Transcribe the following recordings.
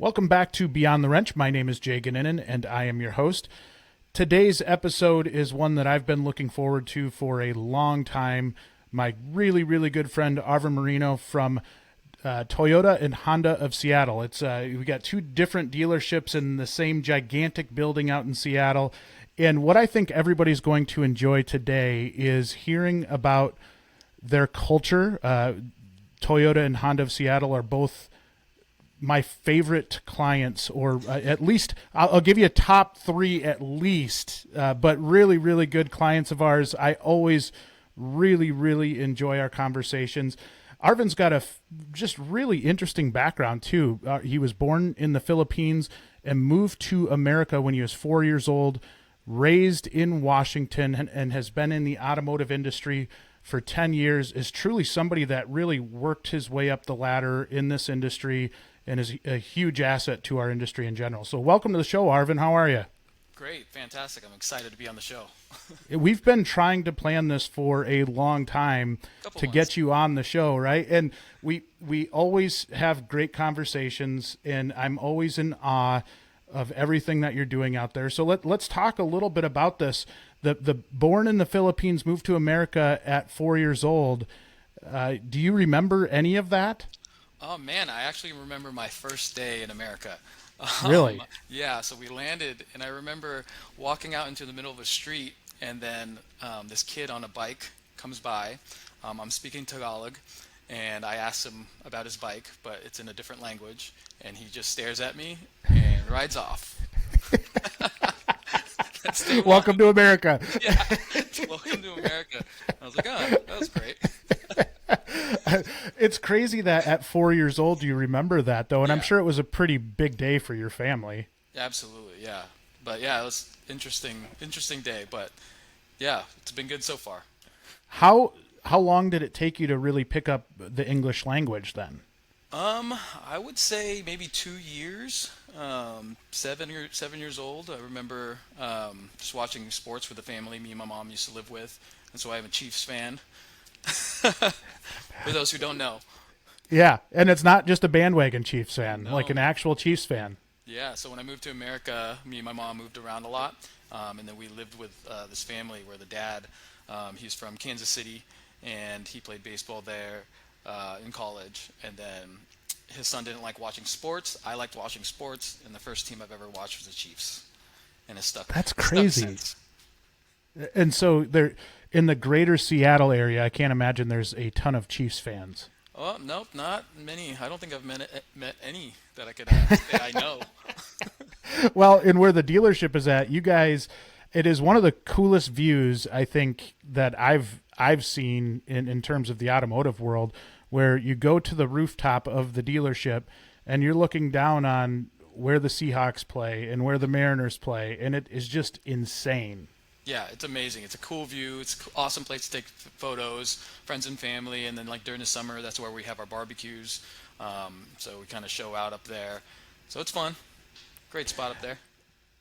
Welcome back to Beyond the Wrench. My name is Jay Goninen, and I am your host. Today's episode is one that I've been looking forward to for a long time. My really good friend Arvin Merino from Toyota and Honda of Seattle. It's we got two different dealerships in the same gigantic building out in Seattle. And what I think everybody's going to enjoy today is hearing about their culture. Toyota and Honda of Seattle are both my favorite clients, or at least I'll give you a top three at least, but really good clients of ours. I always really enjoy our conversations. Arvin's got a just really interesting background too. He was born in the Philippines and moved to America when he was 4 years old, raised in Washington, and has been in the automotive industry for 10 years, is truly somebody that really worked his way up the ladder in this industry and is a huge asset to our industry in general. So welcome to the show, Arvin. How are you? Great, fantastic. I'm excited to be on the show. We've been trying to plan this for a long time Couple to months. get you on the show, right? And we always have great conversations, and I'm always in awe of everything that you're doing out there. So let's talk a little bit about this. The born in the Philippines, moved to America at 4 years old. Do you remember any of that? Oh man, I actually remember my first day in America. Really? Yeah, so we landed, and I remember walking out into the middle of a street, and then this kid on a bike comes by. I'm speaking Tagalog, and I asked him about his bike, but it's in a different language, and he just stares at me and rides off. That's day one. Welcome to America. Yeah, welcome to America. I was like, oh, that was great. It's crazy that at 4 years old you remember that, though, and I'm Yeah. sure it was a pretty big day for your family. Absolutely, yeah. But yeah, it was interesting day. But yeah, it's been good so far. How long did it take you to really pick up the English language then? I would say maybe 2 years. 7 years old. I remember just watching sports with the family me and my mom used to live with, and so I'm a Chiefs fan. For those who don't know. Yeah, and it's not just a bandwagon Chiefs fan, like No. an actual Chiefs fan. Yeah, so when I moved to America, me and my mom moved around a lot, and then we lived with this family where the dad, he's from Kansas City, and he played baseball there in college, and then his son didn't like watching sports. I liked watching sports, and the first team I've ever watched was the Chiefs, and That's it's stuck crazy. since. And so there, in the greater Seattle area, I can't imagine there's a ton of Chiefs fans. Oh, nope, not many. I don't think I've met any that I could say I know. Well, and where the dealership is at, you guys, it is one of the coolest views I think that I've seen in terms of the automotive world, where you go to the rooftop of the dealership and you're looking down on where the Seahawks play and where the Mariners play, and it is just insane. Yeah, it's amazing. It's a cool view. It's an awesome place to take photos, friends and family, and then like during the summer, that's where we have our barbecues. So we kind of show out up there. So it's fun. Great spot up there.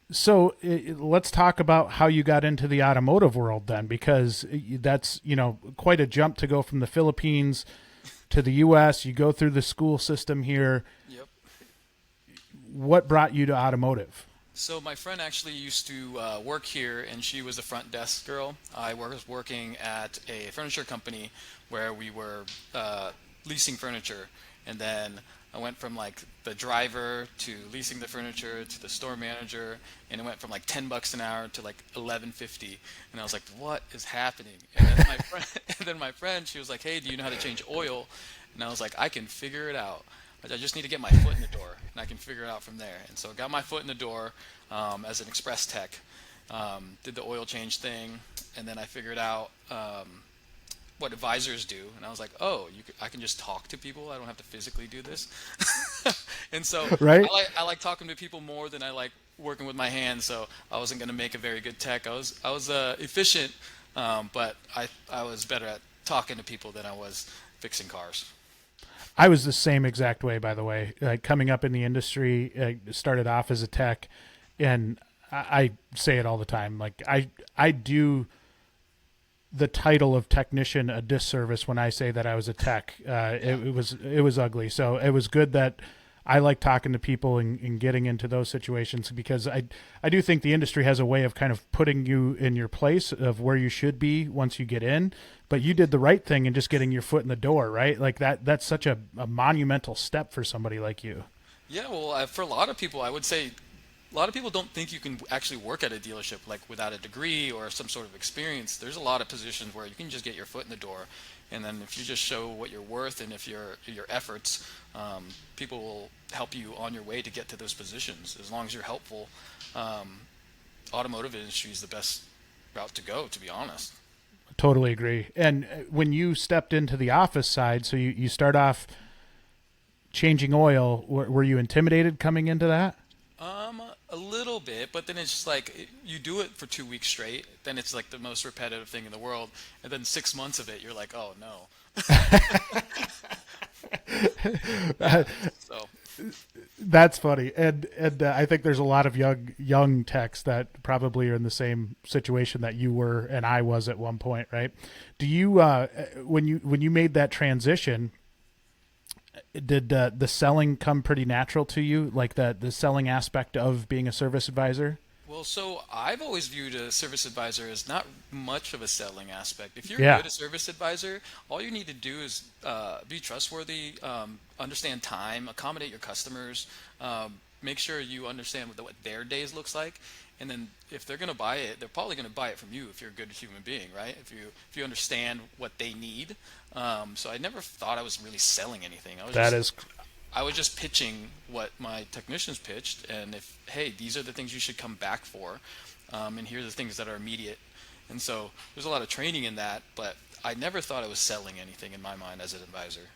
So let's talk about how you got into the automotive world then, because that's, quite a jump to go from the Philippines to the U.S. You go through the school system here. Yep. What brought you to automotive? So my friend actually used to work here, and she was a front desk girl. I was working at a furniture company where we were leasing furniture, and then I went from like the driver to leasing the furniture to the store manager, and it went from like $10 an hour to like 11.50, and I was like, what is happening? And then my friend, she was like, hey, do you know how to change oil? And I was like, I can figure it out. I just need to get my foot in the door, and I can figure it out from there. And so I got my foot in the door as an express tech, did the oil change thing, and then I figured out what advisors do. And I was like, oh, I can just talk to people. I don't have to physically do this. And so Right? I like talking to people more than I like working with my hands. So I wasn't going to make a very good tech. I was efficient, but I was better at talking to people than I was fixing cars. I was the same exact way, by the way. Coming up in the industry, I started off as a tech, and I say it all the time. Like I do the title of technician a disservice when I say that I was a tech. It was ugly. So it was good that I like talking to people and getting into those situations because I do think the industry has a way of kind of putting you in your place of where you should be once you get in. But you did the right thing in just getting your foot in the door, right? Like that's such a monumental step for somebody like you. Yeah, well, for a lot of people, I would say a lot of people don't think you can actually work at a dealership like without a degree or some sort of experience. There's a lot of positions where you can just get your foot in the door, and then if you just show what you're worth and if your efforts, people will help you on your way to get to those positions. As long as you're helpful, um, automotive industry is the best route to go, to be honest. Totally agree. And when you stepped into the office side, so you start off changing oil, were you intimidated coming into that? A little bit, but then it's just like you do it for 2 weeks straight, then it's like the most repetitive thing in the world, and then 6 months of it, you're like, oh no. Yeah. So That's funny, and I think there's a lot of young techs that probably are in the same situation that you were and I was at one point, right? Do you when you made that transition, did the selling come pretty natural to you, like the selling aspect of being a service advisor? Well, so I've always viewed a service advisor as not much of a selling aspect. If you're Yeah, good at service advisor, all you need to do is be trustworthy, understand time, accommodate your customers, make sure you understand what their days looks like, and then if they're going to buy it, they're probably going to buy it from you if you're a good human being, right? If you understand what they need. So I never thought I was really selling anything. that is I was just pitching what my technicians pitched, and if hey, these are the things you should come back for, and here are the things that are immediate. And so there's a lot of training in that, but I never thought I was selling anything in my mind as an advisor.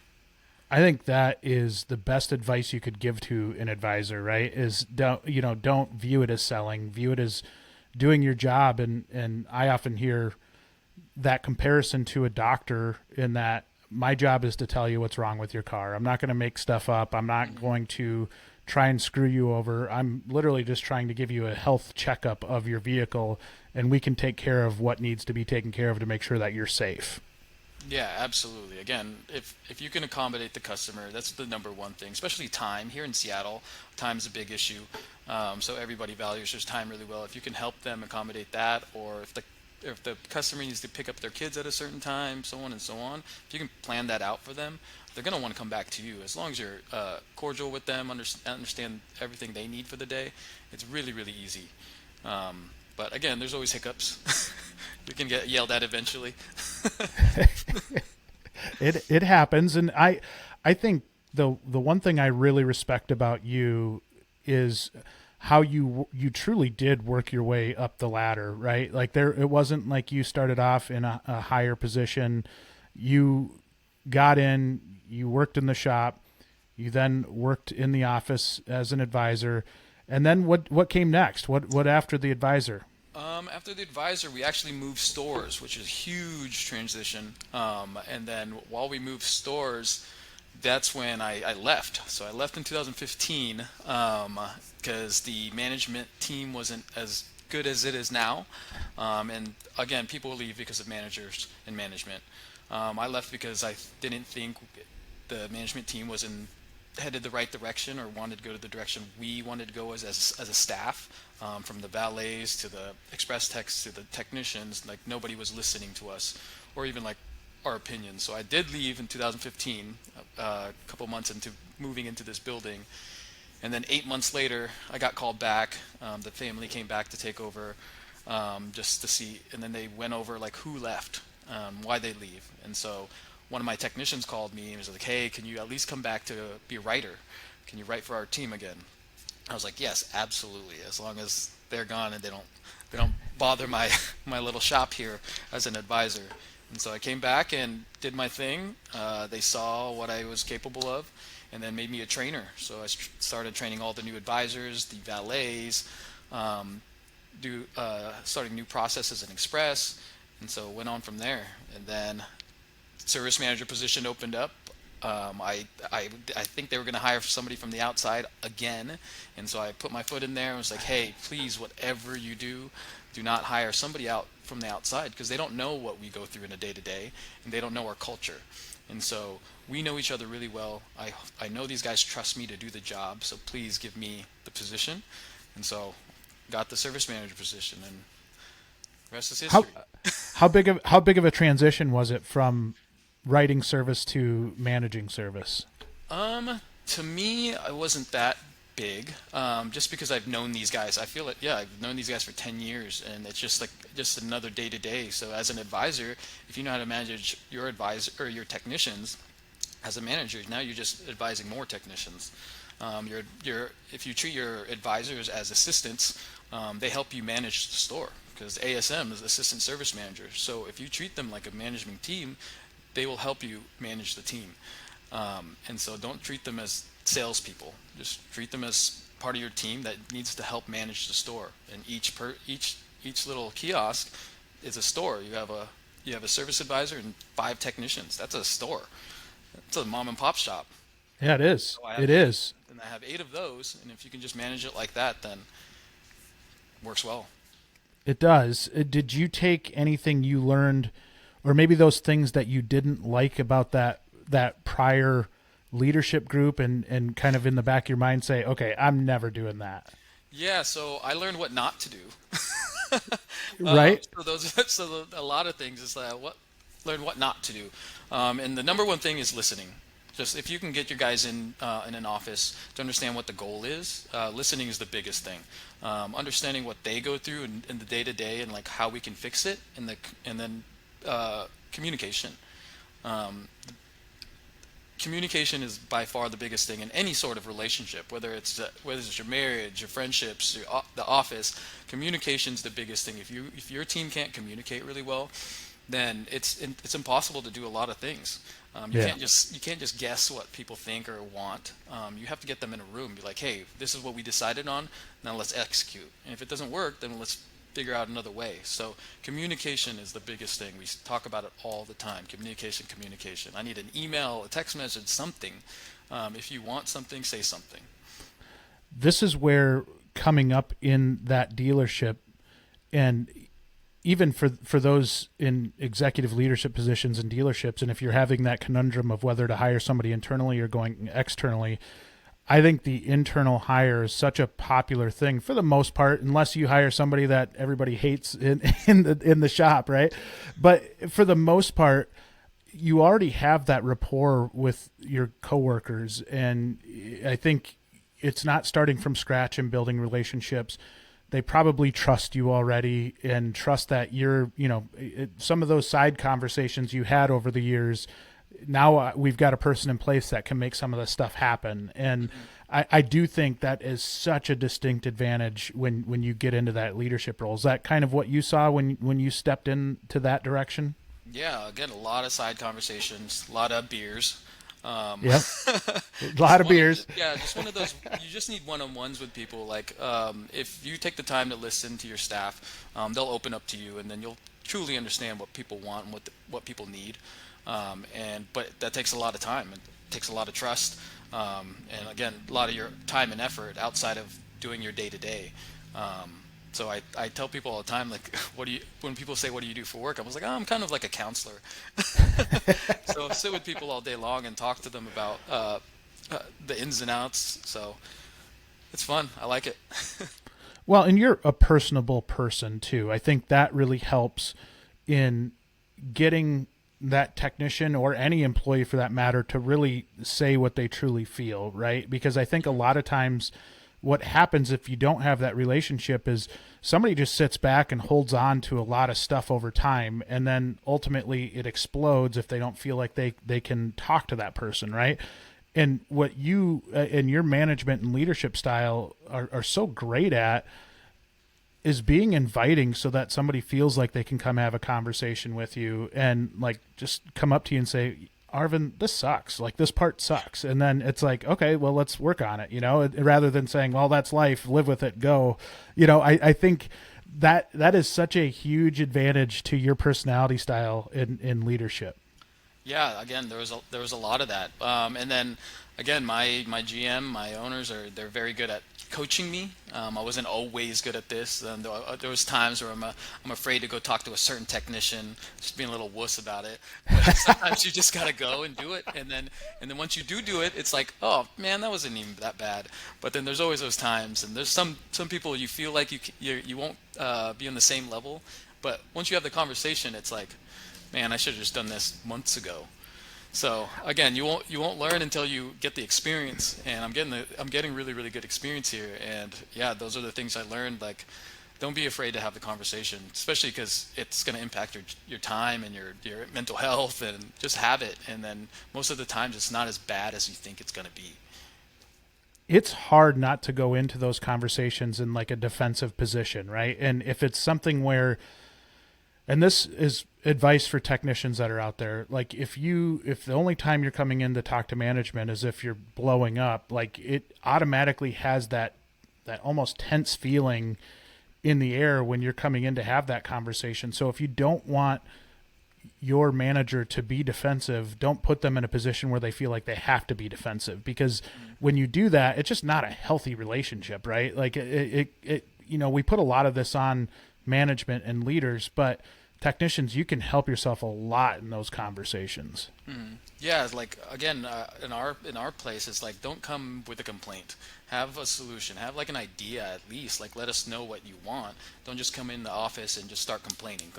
I think that is the best advice you could give to an advisor, right? Is don't view it as selling, view it as doing your job. And I often hear that comparison to a doctor in that my job is to tell you what's wrong with your car. I'm not going to make stuff up. I'm not going to try and screw you over. I'm literally just trying to give you a health checkup of your vehicle, and we can take care of what needs to be taken care of to make sure that you're safe. Yeah, absolutely. Again, if you can accommodate the customer, that's the number one thing. Especially time here in Seattle, time's a big issue. So everybody values their time really well. If you can help them accommodate that, or if the customer needs to pick up their kids at a certain time, so on and so on, if you can plan that out for them, they're going to want to come back to you. As long as you're cordial with them, understand everything they need for the day, it's really, really easy. But again, there's always hiccups. We can get yelled at eventually. It happens, and I think the one thing I really respect about you is how you truly did work your way up the ladder, right? Like it wasn't like you started off in a higher position. You got in, you worked in the shop, you then worked in the office as an advisor, and then what came next? What after the advisor? After the advisor, we actually moved stores, which is a huge transition. And then while we moved stores, that's when I left. So I left in 2015 because the management team wasn't as good as it is now. And again, people leave because of managers and management. I left because I didn't think the management team was headed the right direction or wanted to go to the direction we wanted to go as a staff, from the valets to the express techs to the technicians. Like nobody was listening to us or even like our opinions. So I did leave in 2015, a couple months into moving into this building, and then 8 months later I got called back. The family came back to take over, just to see, and then they went over like who left, why they leave. And so one of my technicians called me and was like, hey, can you at least come back to be a writer? Can you write for our team again? I was like, yes, absolutely, as long as they're gone and they don't bother my my little shop here as an advisor. And so I came back and did my thing. They saw what I was capable of and then made me a trainer. So I started training all the new advisors, the valets, starting new processes in Express, and so went on from there. And then service manager position opened up. I think they were going to hire somebody from the outside again, and so I put my foot in there and was like, hey, please, whatever you do, Do not hire somebody out from the outside, because they don't know what we go through in a day to day, and they don't know our culture. And so we know each other really well. I know these guys trust me to do the job, so please give me the position. And so got the service manager position, and the rest is How history. how big of a transition was it from writing service to managing service? To me, it wasn't that big. Just because I've known these guys, I feel it. Yeah, I've known these guys for 10 years, and it's just like just another day to day. So as an advisor, if you know how to manage your advisor or your technicians, as a manager, now you're just advising more technicians. If you treat your advisors as assistants, they help you manage the store, because ASM is assistant service manager. So if you treat them like a management team, they will help you manage the team. And so don't treat them as salespeople. Just treat them as part of your team that needs to help manage the store. And each little kiosk is a store. You have a service advisor and 5 technicians. That's a store. It's a mom and pop shop. Yeah, it is. So It is. and I have 8 of those. And if you can just manage it like that, then it works well. It does. Did you take anything you learned, or maybe those things that you didn't like about that prior leadership group, and kind of in the back of your mind say, okay, I'm never doing that? Yeah, so I learned what not to do. Right? A lot of things is learn what not to do, and the number one thing is listening. Just if you can get your guys in an office to understand what the goal is, listening is the biggest thing. Understanding what they go through in the day to day, and like how we can fix it, and then communication. Um, Communication is by far the biggest thing in any sort of relationship, whether it's your marriage, your friendships, the office. Communication's the biggest thing. If your team can't communicate really well, then it's impossible to do a lot of things. You Yeah. can't just guess what people think or want. You have to get them in a room and be like, hey, this is what we decided on. Now let's execute. And if it doesn't work, then let's figure out another way. So communication is the biggest thing. We talk about it all the time. Communication, communication. I need an email, a text message, something. If you want something, say something. This is where coming up in that dealership, and even for those in executive leadership positions in dealerships, and if you're having that conundrum of whether to hire somebody internally or going externally, I think the internal hire is such a popular thing for the most part, unless you hire somebody that everybody hates in the shop, right? But for the most part, you already have that rapport with your coworkers, and I think it's not starting from scratch and building relationships. They probably trust you already and trust that some of those side conversations you had over the years, now we've got a person in place that can make some of this stuff happen. And I do think that is such a distinct advantage when you get into that leadership role. Is that kind of what you saw when you stepped into that direction? Yeah, again, a lot of side conversations, a lot of beers. Yep. A lot of beers. Yeah, just one of those. You just need one-on-ones with people. Like, if you take the time to listen to your staff, they'll open up to you, and then you'll truly understand what people want and what people need. But that takes a lot of time. It takes a lot of trust, and again, a lot of your time and effort outside of doing your day to day. So I tell people all the time, like, when people say, what do you do for work? I was like, oh, I'm kind of like a counselor. So I sit with people all day long and talk to them about the ins and outs. So it's fun. I like it. Well, and you're a personable person too. I think that really helps in getting that technician, or any employee for that matter, to really say what they truly feel, right? Because I think a lot of times what happens if you don't have that relationship is somebody just sits back and holds on to a lot of stuff over time, and then ultimately it explodes if they don't feel like they can talk to that person, right? And what you and your management and leadership style are so great at is being inviting, so that somebody feels like they can come have a conversation with you and like just come up to you and say, Arvin, this sucks. Like, this part sucks. And then it's like, okay, well, let's work on it, rather than saying, well, that's life, live with it, go. I think that is such a huge advantage to your personality style in leadership. Yeah, again, there was a lot of that, and then again, my GM, my owners they're very good at coaching me. I wasn't always good at this, and there was times where I'm afraid to go talk to a certain technician, just being a little wuss about it. But sometimes you just gotta go and do it, and then once you do it, it's like, oh man, that wasn't even that bad. But then there's always those times, and there's some people you feel like you won't be on the same level, but once you have the conversation, it's like, man, I should have just done this months ago. So again, you won't learn until you get the experience, and I'm getting really really good experience here, and yeah, those are the things I learned. Like, don't be afraid to have the conversation, especially because it's going to impact your time and your mental health, and just have it. And then most of the times, it's not as bad as you think it's going to be. It's hard not to go into those conversations in like a defensive position, right? And if it's something where, and this is advice for technicians that are out there, like if the only time you're coming in to talk to management is if you're blowing up, like it automatically has that almost tense feeling in the air when you're coming in to have that conversation. So if you don't want your manager to be defensive, don't put them in a position where they feel like they have to be defensive, because when you do that, it's just not a healthy relationship, right? Like we put a lot of this on management and leaders, but technicians, you can help yourself a lot in those conversations. Yeah, like again, in our place, it's like, don't come with a complaint. Have a solution. Have like an idea at least. Like, let us know what you want. Don't just come in the office and just start complaining.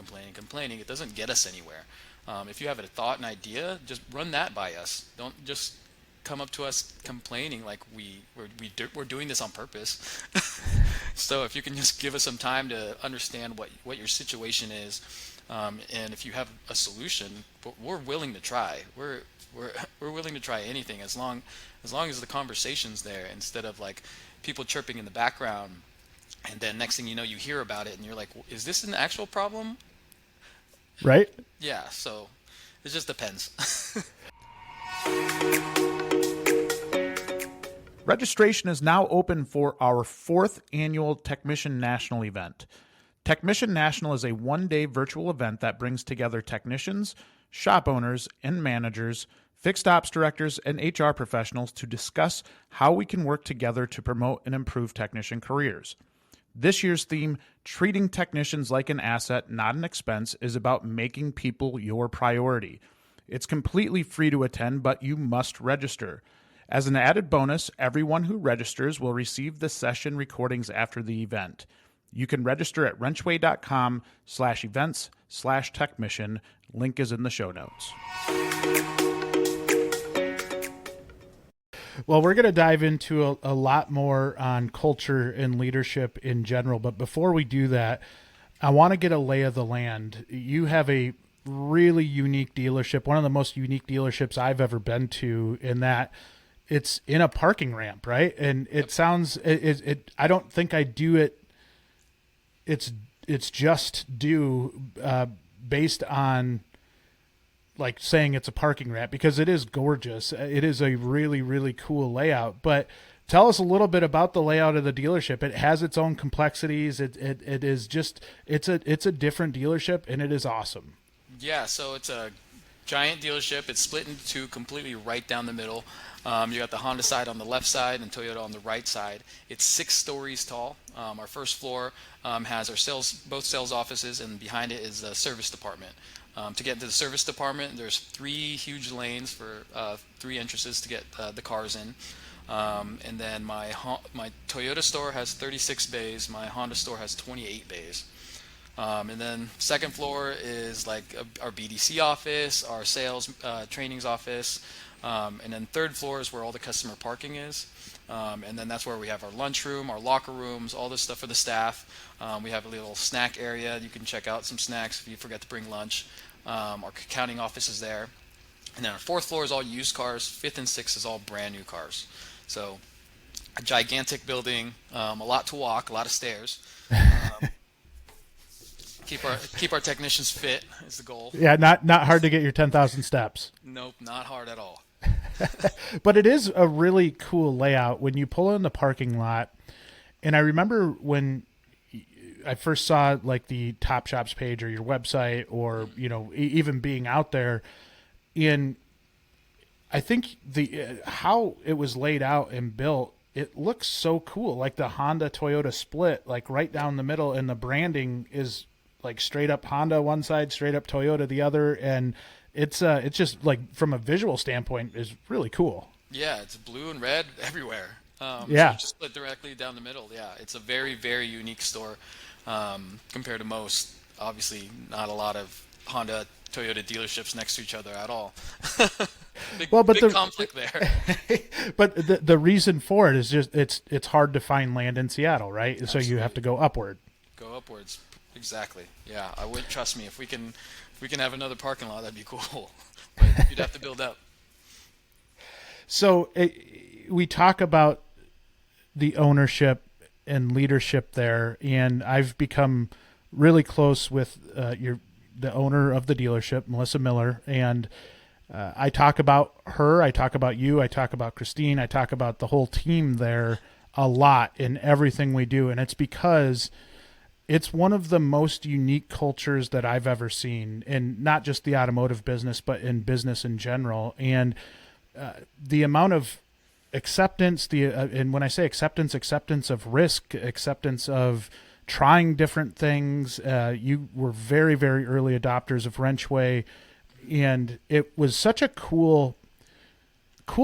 It doesn't get us anywhere. If you have a thought, an idea, just run that by us. Don't just come up to us complaining like we're doing this on purpose. So if you can just give us some time to understand what your situation is, and if you have a solution, but we're willing to try. We're willing to try anything as long as the conversation's there, instead of like people chirping in the background, and then next thing you know, you hear about it and you're like, is this an actual problem? Right? Yeah, so it just depends. Registration is now open for our 4th annual Technician National event. Technician National is a one-day virtual event that brings together technicians, shop owners, and managers, fixed ops directors, and HR professionals to discuss how we can work together to promote and improve technician careers. This year's theme, Treating Technicians Like an Asset, Not an Expense, is about making people your priority. It's completely free to attend, but you must register. As an added bonus, everyone who registers will receive the session recordings after the event. You can register at wrenchway.com/events/techmission. Link is in the show notes. Well, we're going to dive into a lot more on culture and leadership in general. But before we do that, I want to get a lay of the land. You have a really unique dealership, one of the most unique dealerships I've ever been to, in that it's in a parking ramp, right? And it sounds, I don't think I do it. It's just due based on like saying it's a parking ramp, because it is gorgeous. It is a really, really cool layout. But tell us a little bit about the layout of the dealership. It has its own complexities. It is just, it's a different dealership, and it is awesome. Yeah, so it's a giant dealership. It's split into two completely right down the middle. You got the Honda side on the left side and Toyota on the right side. It's 6 stories tall. Our first floor has our both sales offices, and behind it is the service department. To get into the service department, there's 3 huge lanes for 3 entrances to get the cars in. And then my Toyota store has 36 bays. My Honda store has 28 bays. And then second floor is like our BDC office, our sales trainings office. And then third floor is where all the customer parking is. And then that's where we have our lunchroom, our locker rooms, all this stuff for the staff. We have a little snack area. You can check out some snacks if you forget to bring lunch. Our accounting office is there. And then our 4th floor is all used cars. 5th and 6th is all brand new cars. So a gigantic building, a lot to walk, a lot of stairs. Keep our technicians fit is the goal. Yeah, not hard to get your 10,000 steps. Nope, not hard at all. But it is a really cool layout when you pull in the parking lot. And I remember when I first saw like the Top Shops page or your website, or even being out there, I think the how it was laid out and built, it looks so cool. Like the Honda Toyota split, like right down the middle, and the branding is like straight up Honda one side, straight up Toyota the other, and it's just like from a visual standpoint is really cool. Yeah, it's blue and red everywhere. So Yeah. just split directly down the middle. Yeah, it's a very, very unique store compared to most. Obviously, not a lot of Honda, Toyota dealerships next to each other at all. Big, Well, but big conflict there. but the reason for it is just it's hard to find land in Seattle, right? So you have Absolutely. to go upward. Go upwards. Exactly. Yeah, I would trust me if we can have another parking lot, that'd be cool. But you'd have to build up. So we talk about the ownership and leadership there, and I've become really close with the owner of the dealership, Melissa Miller, and I talk about her, I talk about you, I talk about Christine, I talk about the whole team there a lot in everything we do, and it's because it's one of the most unique cultures that I've ever seen, in not just the automotive business, but in business in general. And the amount of acceptance, and when I say acceptance, acceptance of risk, acceptance of trying different things. You were very, very early adopters of WrenchWay, and it was such a cool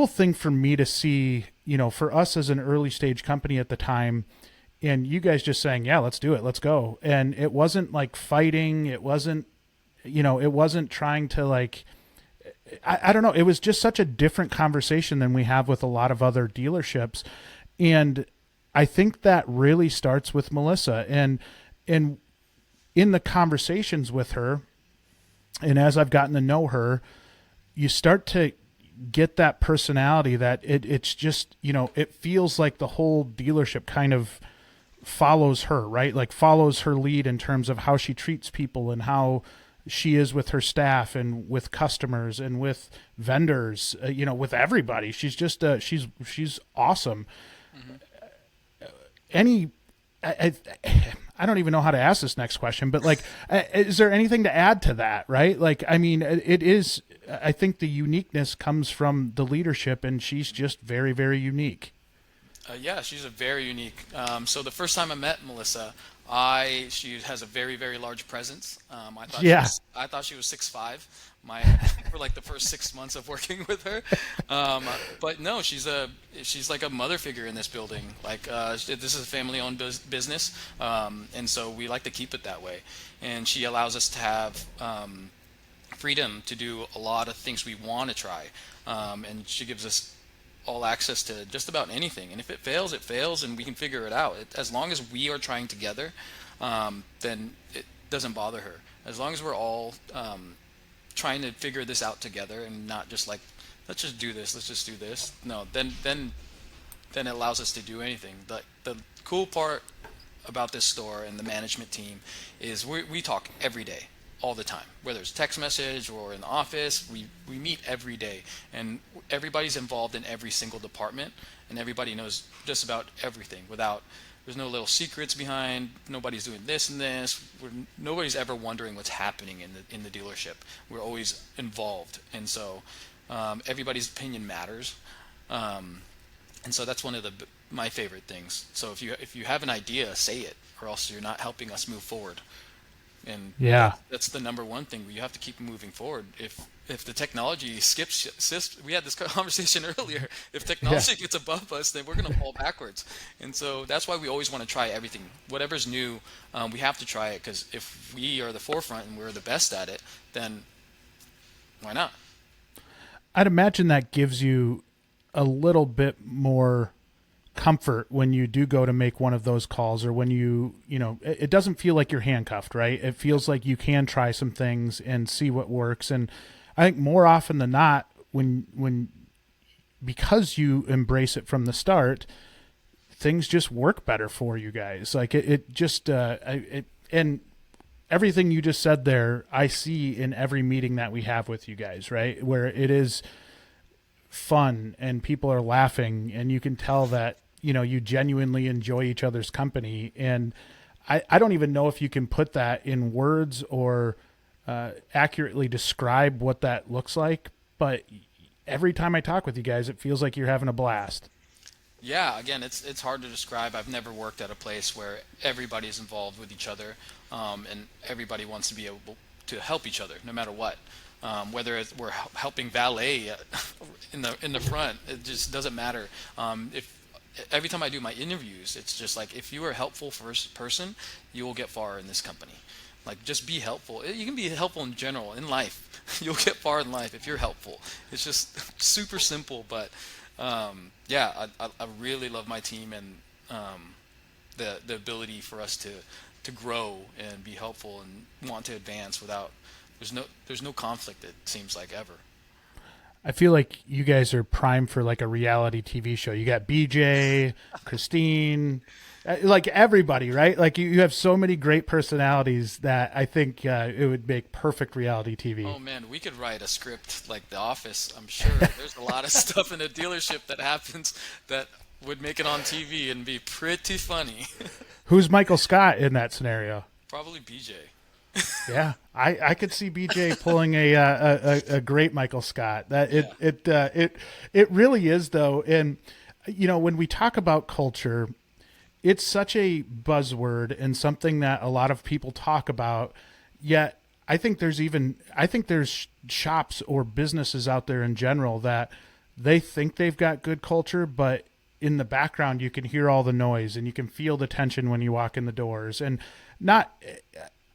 thing for me to see, for us as an early stage company at the time, and you guys just saying, yeah, let's do it, let's go. And it wasn't like fighting, it wasn't, it wasn't trying to like, I don't know, it was just such a different conversation than we have with a lot of other dealerships. And I think that really starts with Melissa, and in the conversations with her, and as I've gotten to know her, you start to get that personality that it's just, it feels like the whole dealership kind of follows her, right? Like follows her lead in terms of how she treats people and how she is with her staff and with customers and with vendors, with everybody. She's just, she's awesome. Hmm. Any, I don't even know how to ask this next question, but like, is there anything to add to that? Right? Like, I mean, it is, I think the uniqueness comes from the leadership, and she's just very, very unique. Yeah, she's a very unique. So the first time I met Melissa, she has a very, very large presence. Yeah. I thought she was 6'5". For like the first 6 months of working with her, but no, she's like a mother figure in this building. Like this is a family-owned business, and so we like to keep it that way. And she allows us to have freedom to do a lot of things we want to try, and she gives us all access to just about anything. And if it fails, and we can figure it out. As long as we are trying together, then it doesn't bother her. As long as we're all trying to figure this out together, and not just like, let's just do this. No, then it allows us to do anything. The cool part about this store and the management team is we talk every day, all the time, whether it's text message or in the office. We meet every day, and everybody's involved in every single department, and everybody knows just about everything. There's no little secrets behind. Nobody's doing this and this. Nobody's ever wondering what's happening in the dealership. We're always involved, and so everybody's opinion matters. And so that's one of my favorite things. So if you have an idea, say it, or else you're not helping us move forward. And Yeah. that's the number one thing. You have to keep moving forward. If the technology skips, we had this conversation earlier. If technology gets above us, then we're going to fall backwards. And so that's why we always want to try everything. Whatever's new, we have to try it, because if we are the forefront and we're the best at it, then why not? I'd imagine that gives you a little bit more comfort when you do go to make one of those calls, or when it doesn't feel like you're handcuffed, right? It feels like you can try some things and see what works. And I think more often than not, when because you embrace it from the start, things just work better for you guys. Like and everything you just said there, I see in every meeting that we have with you guys, right? Where it is fun and people are laughing, and you can tell that, you genuinely enjoy each other's company. And I don't even know if you can put that in words or accurately describe what that looks like, but every time I talk with you guys, it feels like you're having a blast. Yeah, again, it's hard to describe. I've never worked at a place where everybody's involved with each other, and everybody wants to be able to help each other, no matter what. Whether we're helping valet in the front, it just doesn't matter. If every time I do my interviews, it's just like if you are a helpful first person, you will get far in this company. Like just be helpful. You can be helpful in general in life. You'll get far in life if you're helpful. It's just super simple, but yeah, I really love my team and the ability for us to grow and be helpful and want to advance without there's no conflict, it seems like, ever. I feel like you guys are primed for like a reality TV show. You got BJ, Christine, like everybody, right? Like you have so many great personalities that I think it would make perfect reality TV. Oh man, we could write a script like The Office. I'm sure there's a lot of stuff in a dealership that happens that would make it on TV and be pretty funny. Who's Michael Scott in that scenario? Probably BJ. Yeah, I could see BJ pulling a great Michael Scott. That it really is though, and you know when we talk about culture, it's such a buzzword and something that a lot of people talk about. Yet I think there's shops or businesses out there in general that they think they've got good culture, but in the background you can hear all the noise and you can feel the tension when you walk in the doors. And not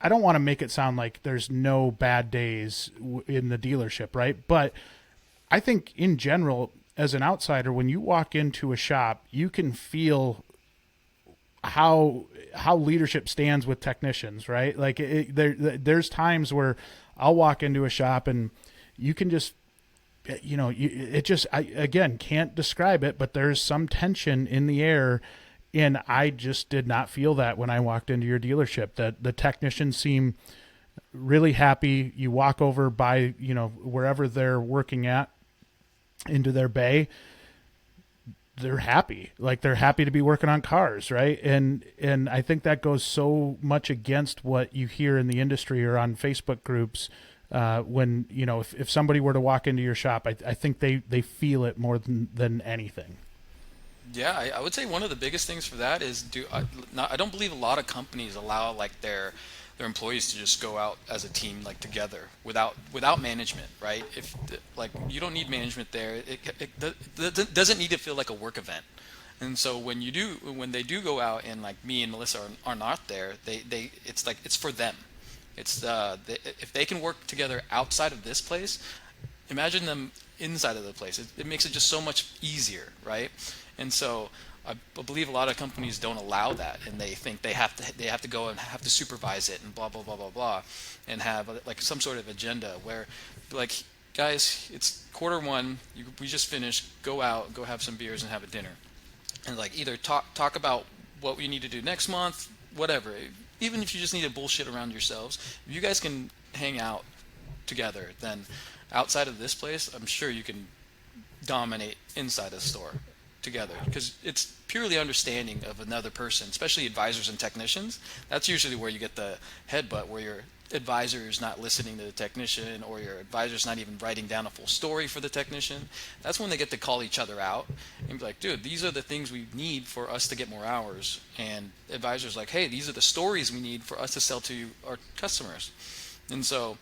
I don't want to make it sound like there's no bad days in the dealership, right? But I think in general, as an outsider, when you walk into a shop, you can feel how leadership stands with technicians, right? Like there's times where I'll walk into a shop and you can just, you know, I again can't describe it, but there's some tension in the air. And I just did not feel that when I walked into your dealership. That the technicians seem really happy. You walk over by, you know, wherever they're working at into their bay, they're happy. Like they're happy to be working on cars, right? And I think that goes so much against what you hear in the industry or on Facebook groups. When, you know, if somebody were to walk into your shop, I think they feel it more than anything. Yeah, I would say one of the biggest things for that is I don't believe a lot of companies allow like their employees to just go out as a team like together without management, right? If like you don't need management there, it doesn't need to feel like a work event. And so when they do go out and like me and Melissa are not there, it's like it's for them. It's if they can work together outside of this place, imagine them inside of the place. It makes it just so much easier, right? And so I believe a lot of companies don't allow that, and they think they have to go and have to supervise it and blah blah blah blah blah, and have like some sort of agenda where, like, guys, it's quarter 1, we just finished. Go out, go have some beers and have a dinner, and like either talk about what we need to do next month, whatever. Even if you just need to bullshit around yourselves, if you guys can hang out together, then outside of this place, I'm sure you can dominate inside a store together, because it's purely understanding of another person, especially advisors and technicians. That's usually where you get the headbutt, where your advisor is not listening to the technician, or your advisor's not even writing down a full story for the technician. That's when they get to call each other out and be like, dude, these are the things we need for us to get more hours. And advisor's like, hey, these are the stories we need for us to sell to our customers. And so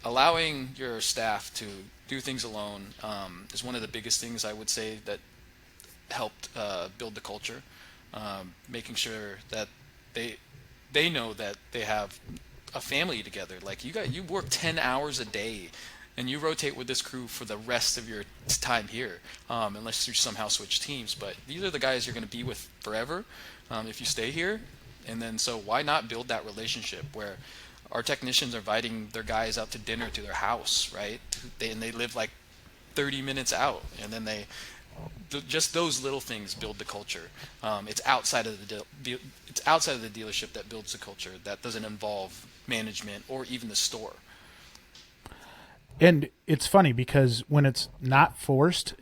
allowing your staff to do things alone is one of the biggest things I would say that helped build the culture. Making sure that they know that they have a family together. Like you work 10 hours a day, and you rotate with this crew for the rest of your time here, unless you somehow switch teams. But these are the guys you're going to be with forever if you stay here. And then so why not build that relationship where our technicians are inviting their guys out to dinner to their house, right? They live like 30 minutes out, and then just those little things build the culture. It's outside of the dealership that builds the culture. That doesn't involve management or even the store. And it's funny because when it's not forced,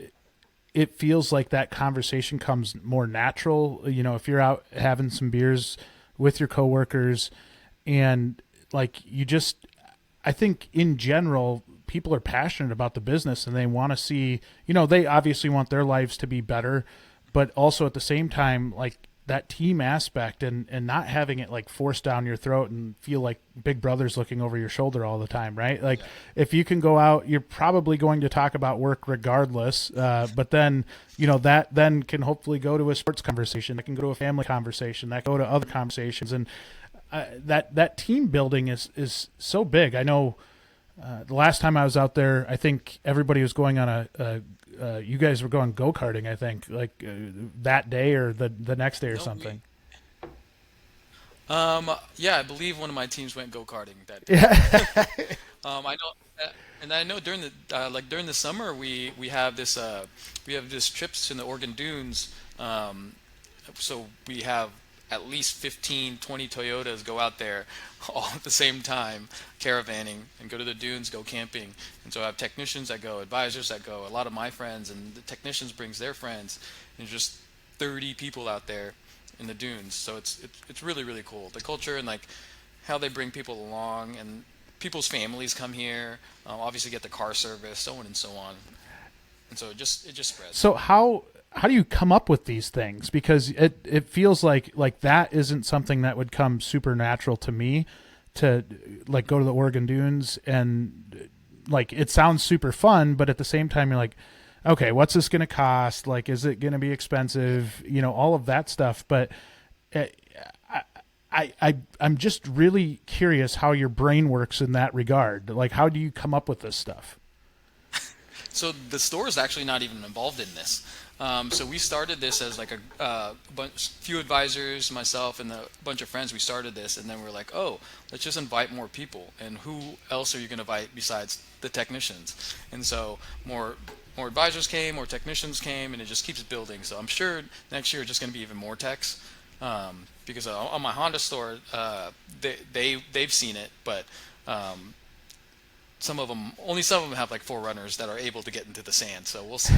it feels like that conversation comes more natural. You know, if you're out having some beers with your coworkers, and like I think in general, people are passionate about the business and they want to see, they obviously want their lives to be better, but also at the same time, like that team aspect and not having it like forced down your throat and feel like big brother's looking over your shoulder all the time, right? Like if you can go out, you're probably going to talk about work regardless. But then, that then can hopefully go to a sports conversation. That can go to a family conversation. That can go to other conversations. And that team building is so big. I know the last time I was out there, I think everybody was going on you guys were going go-karting, I think, like that day or the next day or something. Yeah, I believe one of my teams went go-karting that day. I know, and I know during the summer we have this trips in the Oregon dunes. So we have at least 15, 20 Toyotas go out there all at the same time, caravanning and go to the dunes, go camping. And so I have technicians that go, advisors that go, a lot of my friends, and the technicians brings their friends, and just 30 people out there in the dunes. So it's really, really cool. The culture and like how they bring people along, and people's families come here, obviously get the car service, so on and so on. And so it just spreads. So how do you come up with these things? Because it feels like that isn't something that would come supernatural to me, to like go to the Oregon dunes, and like it sounds super fun, but at the same time you're like, okay, what's this going to cost? Like, is it going to be expensive? All of that stuff. But I'm just really curious how your brain works in that regard. Like, how do you come up with this stuff? So the store is actually not even involved in this. So we started this as like a few advisors, myself, and a bunch of friends. We started this, and then we're like, oh, let's just invite more people. And who else are you going to invite besides the technicians? And so more advisors came, more technicians came, and it just keeps building. So I'm sure next year it's just going to be even more techs, because on my Honda store, they've seen it, but only some of them have like 4Runners that are able to get into the sand. So we'll see.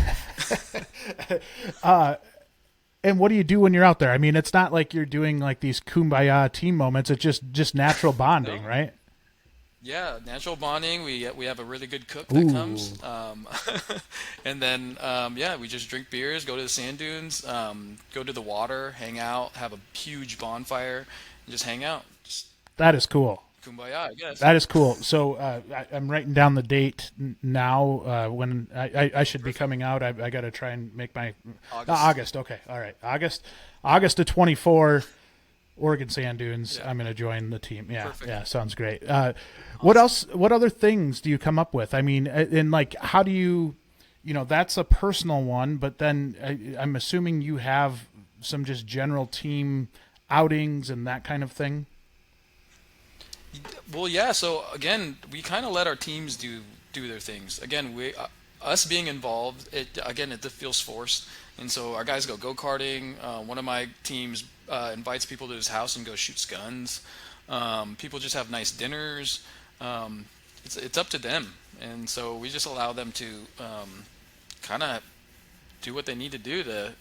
And what do you do when you're out there? I mean, it's not like you're doing like these kumbaya team moments. It's just natural bonding, No. right? Yeah, natural bonding. We have a really good cook that comes, and then we just drink beers, go to the sand dunes, go to the water, hang out, have a huge bonfire, and just hang out. That is cool. Kumbaya, I guess. That is cool. So I'm writing down the date now when I should be coming out. I got to try and make my August. Okay, all right, August of 24. Oregon Sand Dunes. Yeah. I'm going to join the team. Yeah. Perfect. Yeah. Sounds great. Awesome. What else, what other things do you come up with? I mean, and like, how do you, that's a personal one, but then I'm assuming you have some just general team outings and that kind of thing. Well, yeah. So again, we kind of let our teams do their things. Again, us being involved, it feels forced. And so our guys go karting. One of my teams invites people to his house and goes shoots guns. People just have nice dinners. It's up to them, and so we just allow them to kind of do what they need to do to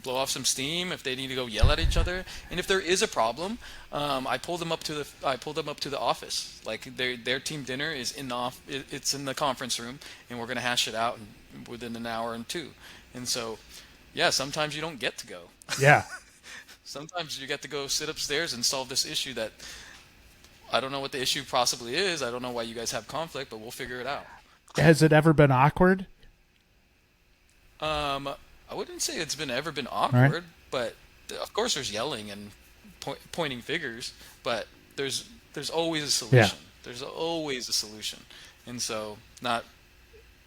blow off some steam. If they need to go yell at each other, and if there is a problem, I pull them up to the office. Like their team dinner is it's in the conference room, and we're gonna hash it out within an hour and two. And so, yeah, sometimes you don't get to go. Yeah. Sometimes you get to go sit upstairs and solve this issue that I don't know what the issue possibly is. I don't know why you guys have conflict, but we'll figure it out. Has it ever been awkward? I wouldn't say it's ever been awkward, right. But of course there's yelling and pointing fingers, but there's always a solution. Yeah. There's always a solution. And so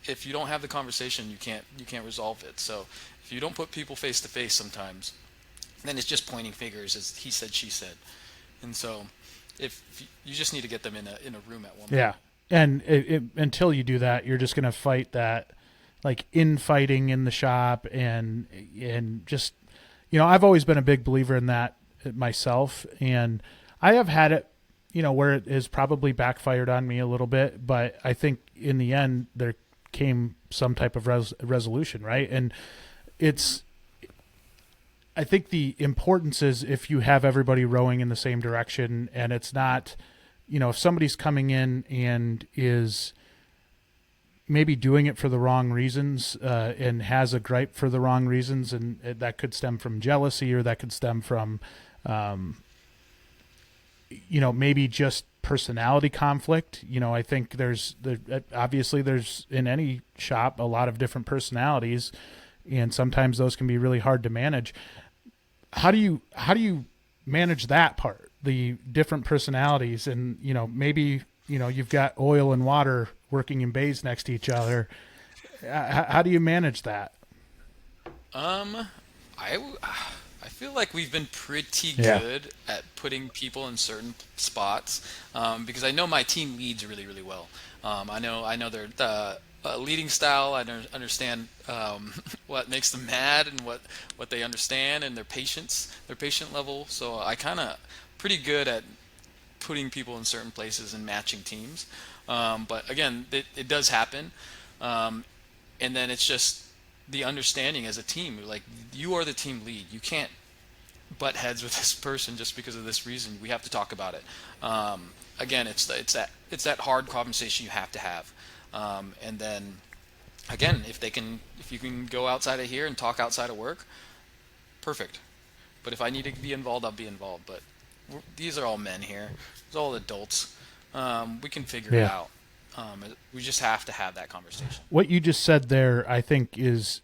if you don't have the conversation, you can't resolve it. So if you don't put people face to face sometimes, then it's just pointing fingers, as he said, she said. And so if you just need to get them in a room at one point. Yeah. And until you do that, you're just going to fight that, like infighting in the shop and just, I've always been a big believer in that myself. And I have had it, where it has probably backfired on me a little bit, but I think in the end there came some type of resolution, right? And I think the importance is if you have everybody rowing in the same direction, and it's not, if somebody's coming in and is maybe doing it for the wrong reasons, and has a gripe for the wrong reasons, and that could stem from jealousy, or that could stem from, maybe just personality conflict. I think obviously there's in any shop a lot of different personalities, and sometimes those can be really hard to manage. How do you manage that part, the different personalities, and maybe you've got oil and water working in bays next to each other. How do you manage that? I feel like we've been pretty Yeah. good at putting people in certain spots, because I know my team leads really, really well. I know their leading style. Understand what makes them mad and what they understand, and their patient level. So I kind of pretty good at putting people in certain places and matching teams. But again, it does happen, and then it's just the understanding as a team. Like, you are the team lead. You can't butt heads with this person just because of this reason. We have to talk about it. Again, it's that hard conversation you have to have. And then again, if you can go outside of here and talk outside of work, perfect. But if I need to be involved, I'll be involved. But these are all men here. It's all adults. We can figure it Yeah. out. We just have to have that conversation. What you just said there, I think, is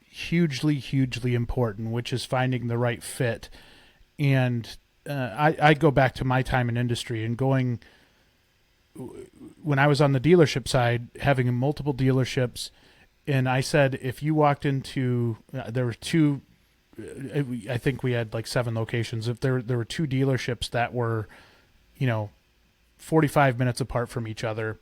hugely, hugely important, which is finding the right fit. And I go back to my time in industry and when I was on the dealership side, having multiple dealerships. And I said, if you walked into, there were two, I think we had like 7 locations. If there were 2 dealerships that were, 45 minutes apart from each other,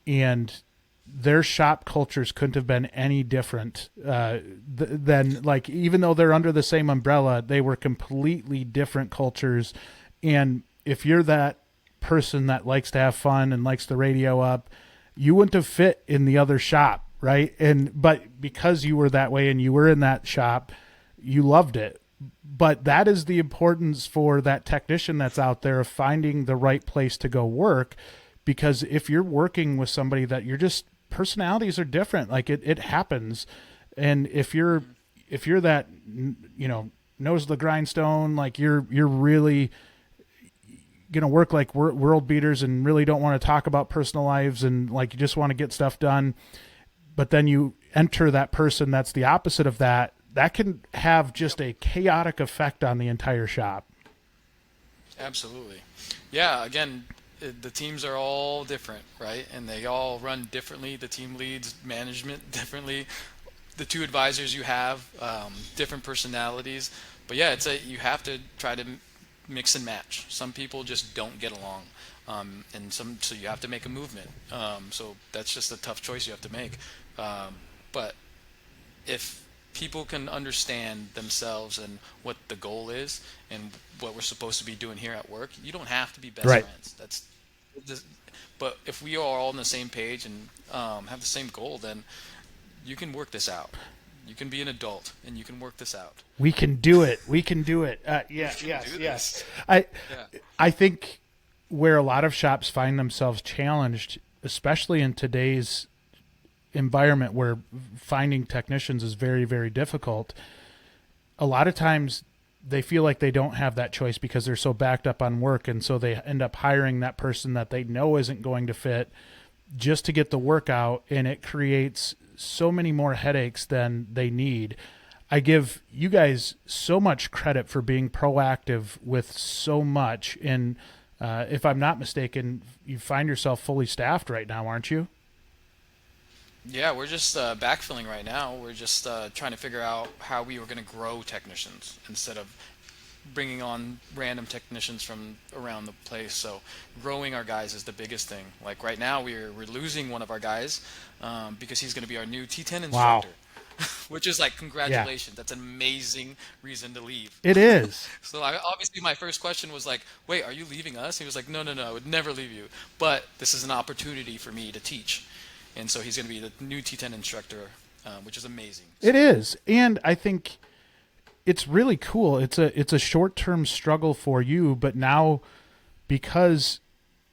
and their shop cultures couldn't have been any different than, like, even though they're under the same umbrella, they were completely different cultures. And if you're that person that likes to have fun and likes the radio up, you wouldn't have fit in the other shop, right? But because you were that way and you were in that shop, you loved it. But that is the importance for that technician that's out there of finding the right place to go work. Because if you're working with somebody that you're just, personalities are different, like it happens. And if you're that, nose of the grindstone, like you're really going to work like world beaters and really don't want to talk about personal lives, and like you just want to get stuff done. But then you enter that person that's the opposite of that, that can have just a chaotic effect on the entire shop. Absolutely. Yeah, again, the teams are all different, right? And they all run differently. The team leads management differently. The 2 advisors you have, different personalities. But yeah, you have to try to mix and match. Some people just don't get along, so you have to make a movement. So that's just a tough choice you have to make. But if people can understand themselves and what the goal is and what we're supposed to be doing here at work, you don't have to be best Right. friends. But if we are all on the same page and have the same goal, then you can work this out. You can be an adult and you can work this out. We can do it. We can do it. Yes. I think where a lot of shops find themselves challenged, especially in today's environment where finding technicians is very, very difficult, a lot of times they feel like they don't have that choice because they're so backed up on work, and so they end up hiring that person that they know isn't going to fit just to get the work out, and it creates so many more headaches than they need. I give you guys so much credit for being proactive with so much, and if I'm not mistaken, you find yourself fully staffed right now, aren't you? Yeah, we're just backfilling right now. We're just trying to figure out how we were going to grow technicians instead of bringing on random technicians from around the place. So growing our guys is the biggest thing. Like right now, we're losing one of our guys because he's going to be our new T10 Wow. instructor, which is like, congratulations. That's an amazing reason to leave. It is. So obviously my first question was like, wait, are you leaving us? He was like, no, I would never leave you. But this is an opportunity for me to teach. And so he's going to be the new T10 instructor, which is amazing. It is. And I think it's really cool. It's a short-term struggle for you, but now because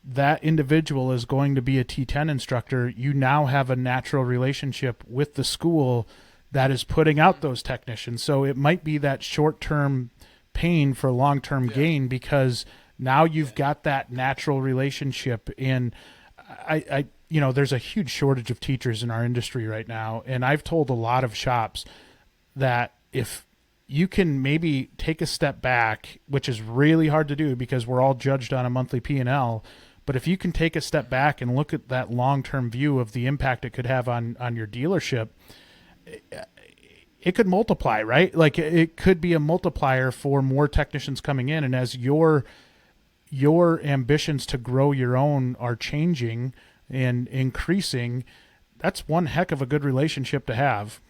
that individual is going to be a T10 instructor, you now have a natural relationship with the school that is putting out those technicians. So it might be that short-term pain for long-term gain, because now you've got that natural relationship. And I there's a huge shortage of teachers in our industry right now. And I've told a lot of shops that if you can maybe take a step back, which is really hard to do because we're all judged on a monthly P&L, but if you can take a step back and look at that long-term view of the impact it could have on your dealership, it could multiply, right? Like it could be a multiplier for more technicians coming in. And as your ambitions to grow your own are changing and increasing, that's one heck of a good relationship to have.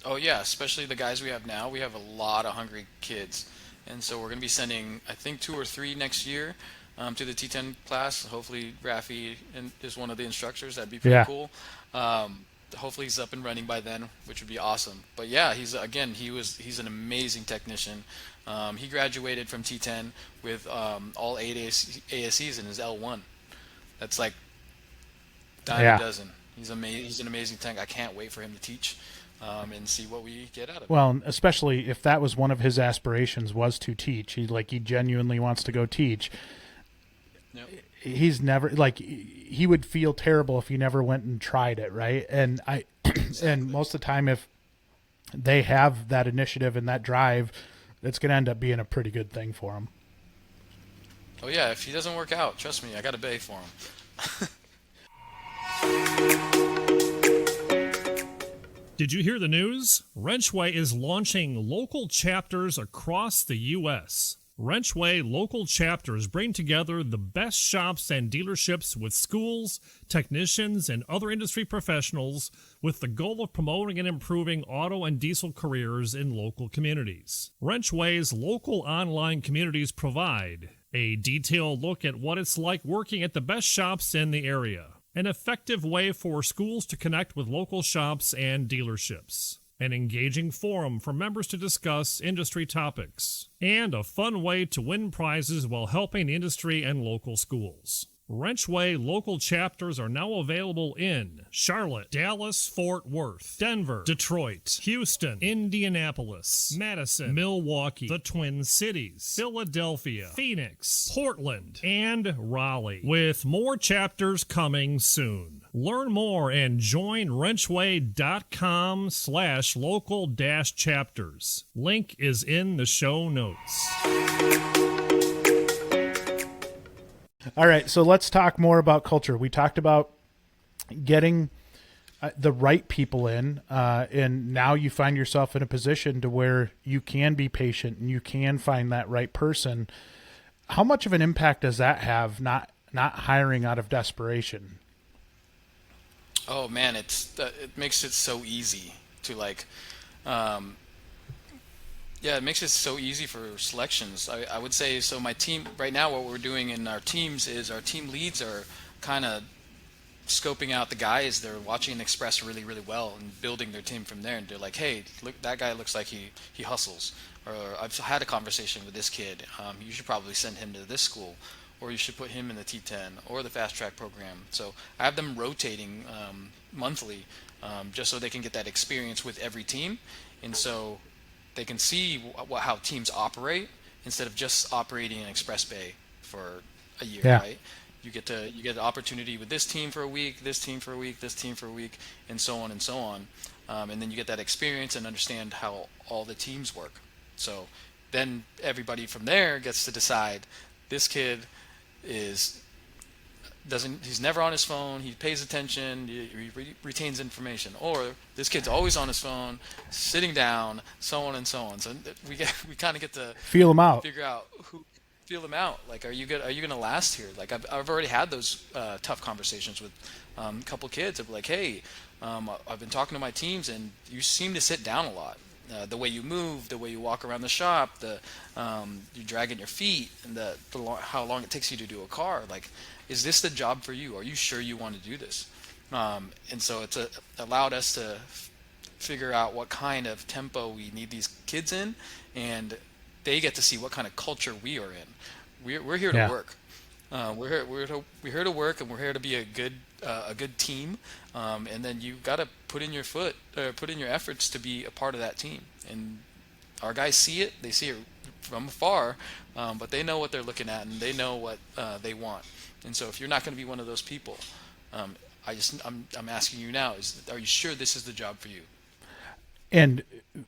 Oh yeah, especially the guys we have now. We have a lot of hungry kids, and so we're going to be sending, I think, 2 or 3 next year to the T10 class. Hopefully, Rafi is one of the instructors. That'd be pretty cool. Hopefully, he's up and running by then, which would be awesome. But yeah, he's an amazing technician. He graduated from T10 with all 8 ASEs in his L1. That's like dime a dozen. He's amazing. He's an amazing tech. I can't wait for him to teach. And see what we get out of it. Well, especially if that was one of his aspirations, was to teach. He genuinely wants to go teach. Yep. He's never, he would feel terrible if he never went and tried it, right? And Exactly. and most of the time, if they have that initiative and that drive, it's going to end up being a pretty good thing for him. Oh yeah, if he doesn't work out, trust me, I got to pay for him. Did you hear the news? WrenchWay is launching local chapters across the U.S. WrenchWay local chapters bring together the best shops and dealerships with schools, technicians, and other industry professionals with the goal of promoting and improving auto and diesel careers in local communities. WrenchWay's local online communities provide a detailed look at what it's like working at the best shops in the area, an effective way for schools to connect with local shops and dealerships, an engaging forum for members to discuss industry topics, and a fun way to win prizes while helping the industry and local schools. WrenchWay local chapters are now available in Charlotte, Dallas, Fort Worth, Denver, Detroit, Houston, Indianapolis, Madison, Milwaukee, the Twin Cities, Philadelphia, Phoenix, Portland, and Raleigh, with more chapters coming soon. Learn more and join wrenchway.com/local-chapters. Link is in the show notes. All right, so let's talk more about culture. We talked about getting the right people in, and now you find yourself in a position to where you can be patient and you can find that right person. How much of an impact does that have, not hiring out of desperation? Oh man, it makes it so easy to it makes it so easy for selections. I would say, so my team, right now what we're doing in our teams is our team leads are kind of scoping out the guys. They're watching Express really, really well and building their team from there. And they're like, hey, look, that guy looks like he hustles. Or I've had a conversation with this kid. You should probably send him to this school. Or you should put him in the T10 or the fast track program. So I have them rotating monthly just so they can get that experience with every team. And so they can see how teams operate instead of just operating in Express Bay for a year, right? You get an opportunity with this team for a week, this team for a week, this team for a week, and so on and so on. And then you get that experience and understand how all the teams work. So then everybody from there gets to decide, this kid he's never on his phone, he pays attention, he retains information, or this kid's always on his phone, sitting down, so on and so on. So we kind of get to feel them out, feel them out. Like, are you going to last here? Like, I've already had those tough conversations with a couple kids of like, hey, I've been talking to my teams and you seem to sit down a lot. The way you move, the way you walk around the shop, you dragging your feet, and how long it takes you to do a car. Like, is this the job for you? Are you sure you want to do this? And so it's allowed us to figure out what kind of tempo we need these kids in, and they get to see what kind of culture we are in. We're here to work. We're here to work, and we're here to be a good team. And then you got to put in your efforts to be a part of that team. And our guys see it; they see it from afar, but they know what they're looking at, and they know what they want. And so, if you're not going to be one of those people, um, I'm asking you now: are you sure this is the job for you? And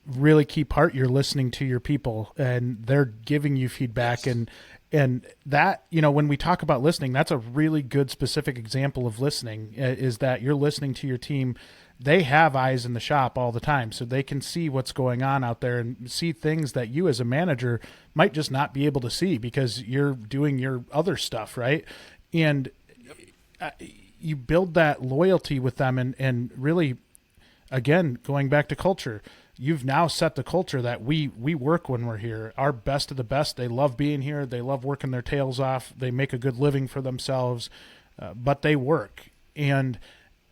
really key part, you're listening to your people and they're giving you feedback. Yes. And that, when we talk about listening, that's a really good specific example of listening, is that you're listening to your team. They have eyes in the shop all the time, so they can see what's going on out there and see things that you as a manager might just not be able to see because you're doing your other stuff, right? And you build that loyalty with them, and really, again, going back to culture, you've now set the culture that we work when we're here. Our best of the best. They love being here. They love working their tails off. They make a good living for themselves, but they work. And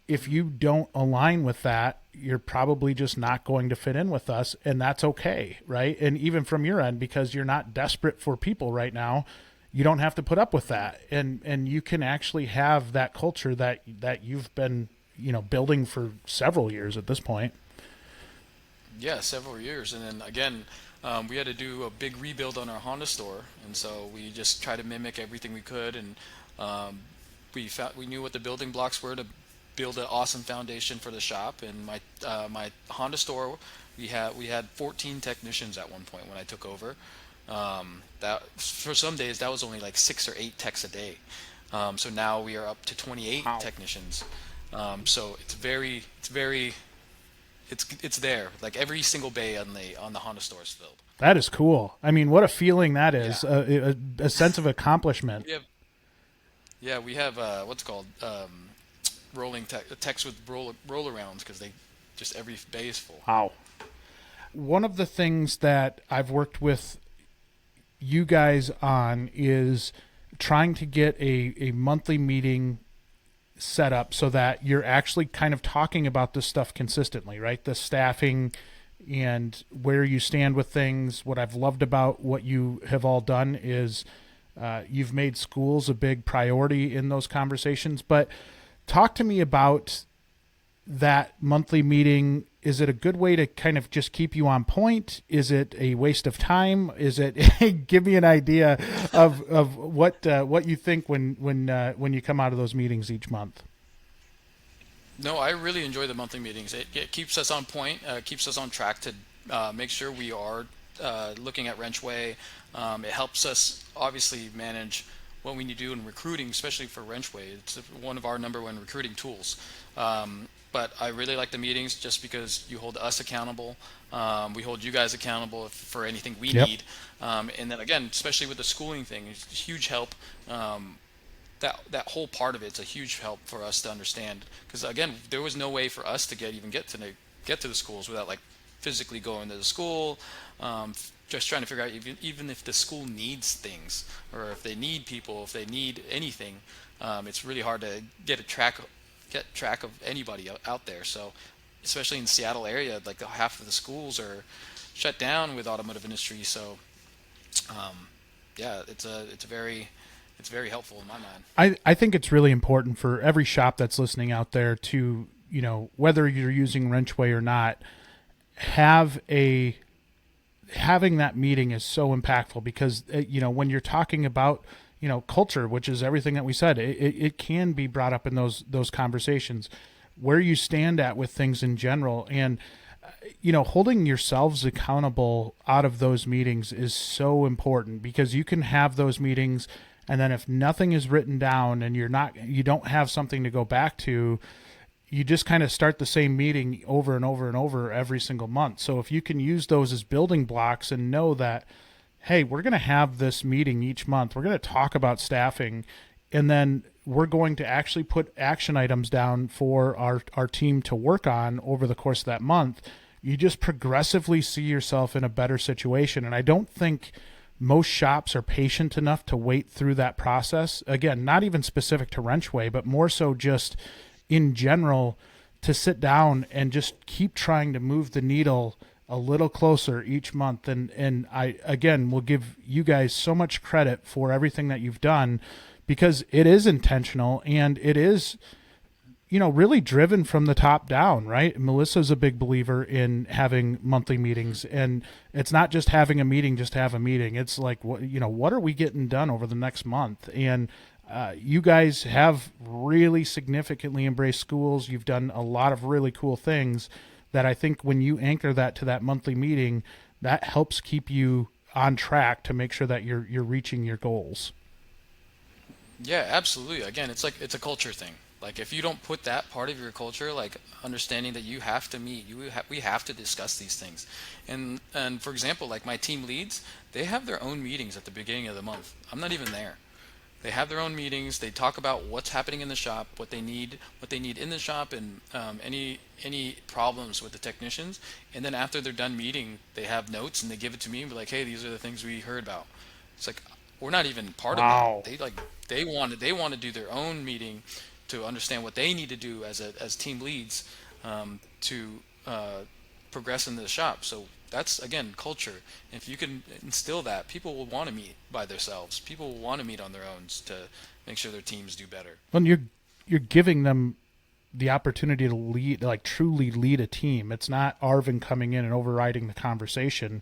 if you don't align with that, you're probably just not going to fit in with us, and that's okay, right? And even from your end, because you're not desperate for people right now, you don't have to put up with that, and you can actually have that culture that you've been building for several years at this point. Yeah, several years, and then again, we had to do a big rebuild on our Honda store, and so we just tried to mimic everything we could, and we knew what the building blocks were to build an awesome foundation for the shop. And my Honda store, we had 14 technicians at one point when I took over. That for some days that was only like 6 or 8 techs a day. So now we are up to 28 Wow. technicians. So it's there. Like every single bay on the Honda store is filled. That is cool. I mean, what a feeling that is, Yeah. a sense of accomplishment. We have what's called rolling techs with roll arounds, because they just every bay is full. Wow. One of the things that I've worked with you guys on is trying to get a monthly meeting set up so that you're actually kind of talking about this stuff consistently, right? The staffing and where you stand with things. What I've loved about what you have all done is you've made schools a big priority in those conversations. But talk to me about that monthly meeting. Is it a good way to kind of just keep you on point? Is it a waste of time? Is it give me an idea of what you think when you come out of those meetings each month? No, I really enjoy the monthly meetings. It keeps us on point, keeps us on track to make sure we are looking at WrenchWay. It helps us obviously manage what we need to do in recruiting, especially for WrenchWay. It's one of our number one recruiting tools. But I really like the meetings just because you hold us accountable. We hold you guys accountable for anything we Yep. need. And then again, especially with the schooling thing, it's a huge help. That whole part of it's a huge help for us to understand, because again, there was no way for us to get to the schools without like physically going to the school, just trying to figure out even if the school needs things, or if they need people, if they need anything. It's really hard to get track of anybody out there. So especially in the Seattle area, like half of the schools are shut down with automotive industry. So yeah, it's very helpful in my mind. I think it's really important for every shop that's listening out there to, whether you're using WrenchWay or not, having that meeting is so impactful, because, when you're talking about, culture, which is everything that we said, it can be brought up in those conversations, where you stand at with things in general. And, holding yourselves accountable out of those meetings is so important, because you can have those meetings, and then if nothing is written down and you don't have something to go back to, you just kind of start the same meeting over and over and over every single month. So if you can use those as building blocks and know that, hey, we're going to have this meeting each month, we're going to talk about staffing, and then we're going to actually put action items down for our team to work on over the course of that month, you just progressively see yourself in a better situation. And I don't think most shops are patient enough to wait through that process. Again, not even specific to WrenchWay, but more so just in general, to sit down and just keep trying to move the needle a little closer each month. And I, again, will give you guys so much credit for everything that you've done, because it is intentional and it is, really driven from the top down, right? Melissa's a big believer in having monthly meetings, and it's not just having a meeting just to have a meeting. It's like, what are we getting done over the next month? And you guys have really significantly embraced schools. You've done a lot of really cool things that I think when you anchor that to that monthly meeting, that helps keep you on track to make sure that you're reaching your goals. Yeah, absolutely. Again, it's a culture thing. Like if you don't put that part of your culture, like understanding that you have to meet, we have to discuss these things. And for example, like my team leads, they have their own meetings at the beginning of the month. I'm not even there. They have their own meetings. They talk about what's happening in the shop, what they need in the shop, and any problems with the technicians. And then after they're done meeting, they have notes and they give it to me and be like, "Hey, these are the things we heard about." It's like we're not even part Wow. of that. They want to do their own meeting to understand what they need to do as team leads to progress in the shop. So that's again culture. If you can instill that, people will want to meet by themselves. People will want to meet on their own to make sure their teams do better. Well, you're giving them the opportunity to lead, like truly lead a team. It's not Arvin coming in and overriding the conversation.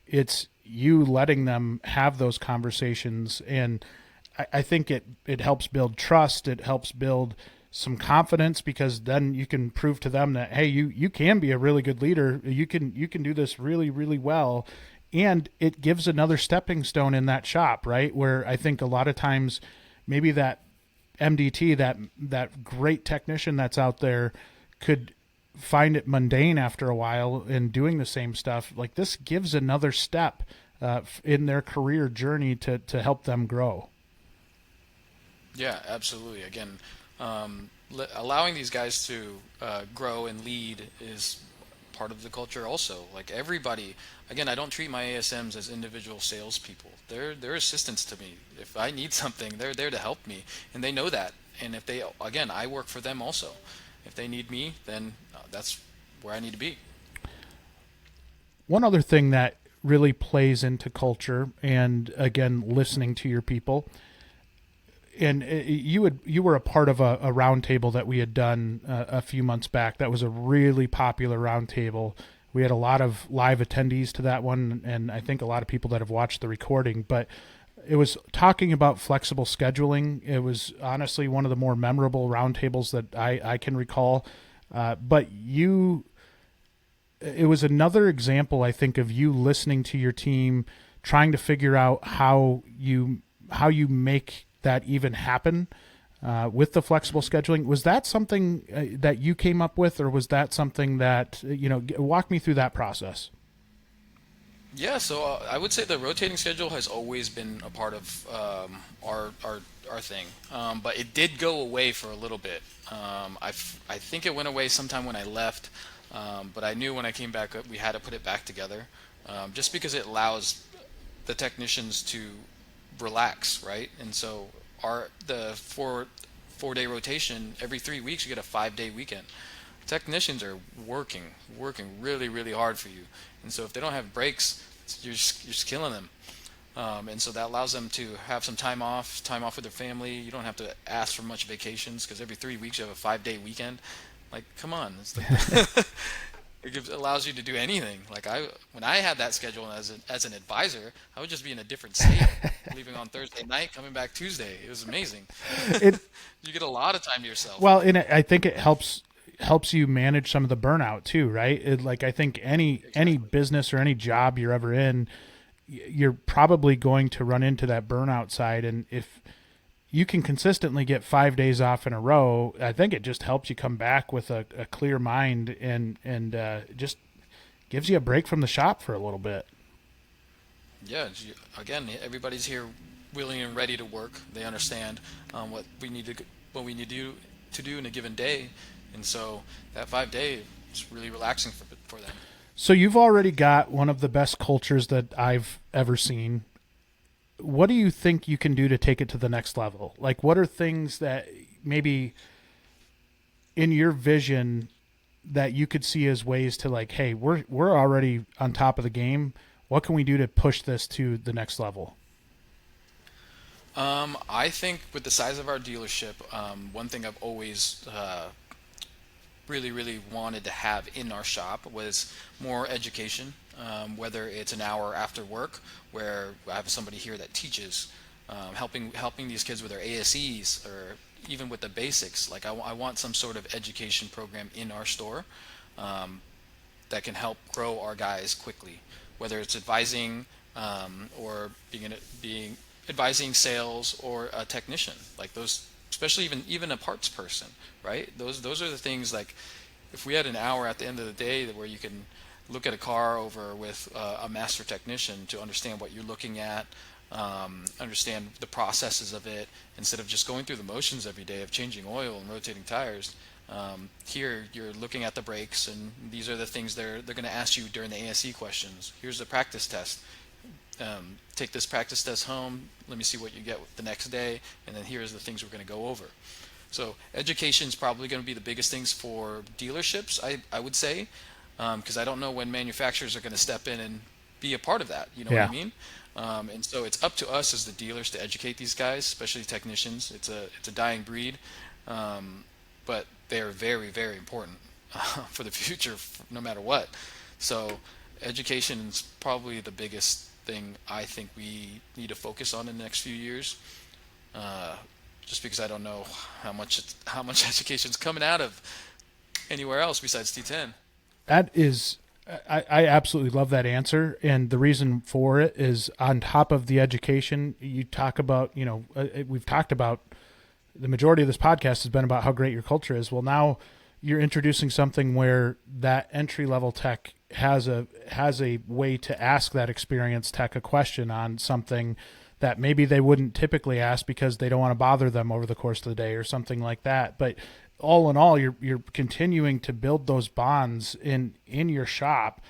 It's you letting them have those conversations, and I think it helps build trust. It helps build some confidence, because then you can prove to them that, hey, you can be a really good leader. You can do this really, really well. And it gives another stepping stone in that shop, right? Where I think a lot of times maybe that MDT, that great technician that's out there, could find it mundane after a while in doing the same stuff. Like this gives another step in their career journey to help them grow. Yeah, absolutely. Again, allowing these guys to grow and lead is part of the culture also. Like everybody, again, I don't treat my ASMs as individual salespeople. They're assistants to me. If I need something, they're there to help me, and they know that. And if they, again, I work for them also. If they need me, then that's where I need to be. One other thing that really plays into culture, and again, listening to your people, and you were a part of a roundtable that we had done a few months back. That was a really popular roundtable. We had a lot of live attendees to that one, and I think a lot of people that have watched the recording. But it was talking about flexible scheduling. It was honestly one of the more memorable roundtables that I can recall. But it was another example, I think, of you listening to your team, trying to figure out how you make that even happen with the flexible scheduling. Was that something that you came up with, or was that something that, walk me through that process? Yeah, so I would say the rotating schedule has always been a part of our thing, but it did go away for a little bit. I think it went away sometime when I left, but I knew when I came back we had to put it back together, just because it allows the technicians to relax, right? And so the 4-day rotation, every 3 weeks you get a 5-day weekend. Technicians are working really, really hard for you, and so if they don't have breaks, you're just killing them. And so that allows them to have some time off with their family. You don't have to ask for much vacations, because every 3 weeks you have a 5-day weekend. Like, come on, it's like it allows you to do anything. Like when I had that schedule as an advisor, I would just be in a different state, leaving on Thursday night, coming back Tuesday. It was amazing. You get a lot of time to yourself. Well, and I think it helps you manage some of the burnout too, right? Like I think any business or any job you're ever in, you're probably going to run into that burnout side, and if you can consistently get 5 days off in a row, I think it just helps you come back with a clear mind and just gives you a break from the shop for a little bit. Yeah, again, everybody's here willing and ready to work. They understand what we need to do in a given day, and so that 5-day is really relaxing for them. So you've already got one of the best cultures that I've ever seen. What do you think you can do to take it to the next level? Like, what are things that maybe in your vision that you could see as ways to, like, hey, we're already on top of the game. What can we do to push this to the next level? I think with the size of our dealership, one thing I've always really wanted to have in our shop was more education, whether it's an hour after work where I have somebody here that teaches, helping these kids with their ASEs or even with the basics. Like I want some sort of education program in our store that can help grow our guys quickly, whether it's advising or being advising sales or a technician, like those, especially even a parts person, right? Those are the things, like if we had an hour at the end of the day where you can look at a car over with a master technician to understand what you're looking at, understand the processes of it, instead of just going through the motions every day of changing oil and rotating tires. Here you're looking at the brakes, and these are the things they're going to ask you during the ASE questions. Here's the practice test. Take this practice test home. Let me see what you get the next day, and then here's the things we're going to go over. So education is probably going to be the biggest things for dealerships, I would say, because I don't know when manufacturers are going to step in and be a part of that. You know what I mean? And so it's up to us as the dealers to educate these guys, especially technicians. It's a dying breed, but they are very important for the future, no matter what. So education is probably the biggest thing I think we need to focus on in the next few years. Just because I don't know how much education's coming out of anywhere else besides T10. That is, I absolutely love that answer. And the reason for it is, on top of the education, you talk about, we've talked about, the majority of this podcast has been about how great your culture is. Well, now you're introducing something where that entry level tech has a way to ask that experienced tech a question on something that maybe they wouldn't typically ask because they don't want to bother them over the course of the day or something like that. But all in all, you're continuing to build those bonds in your shop,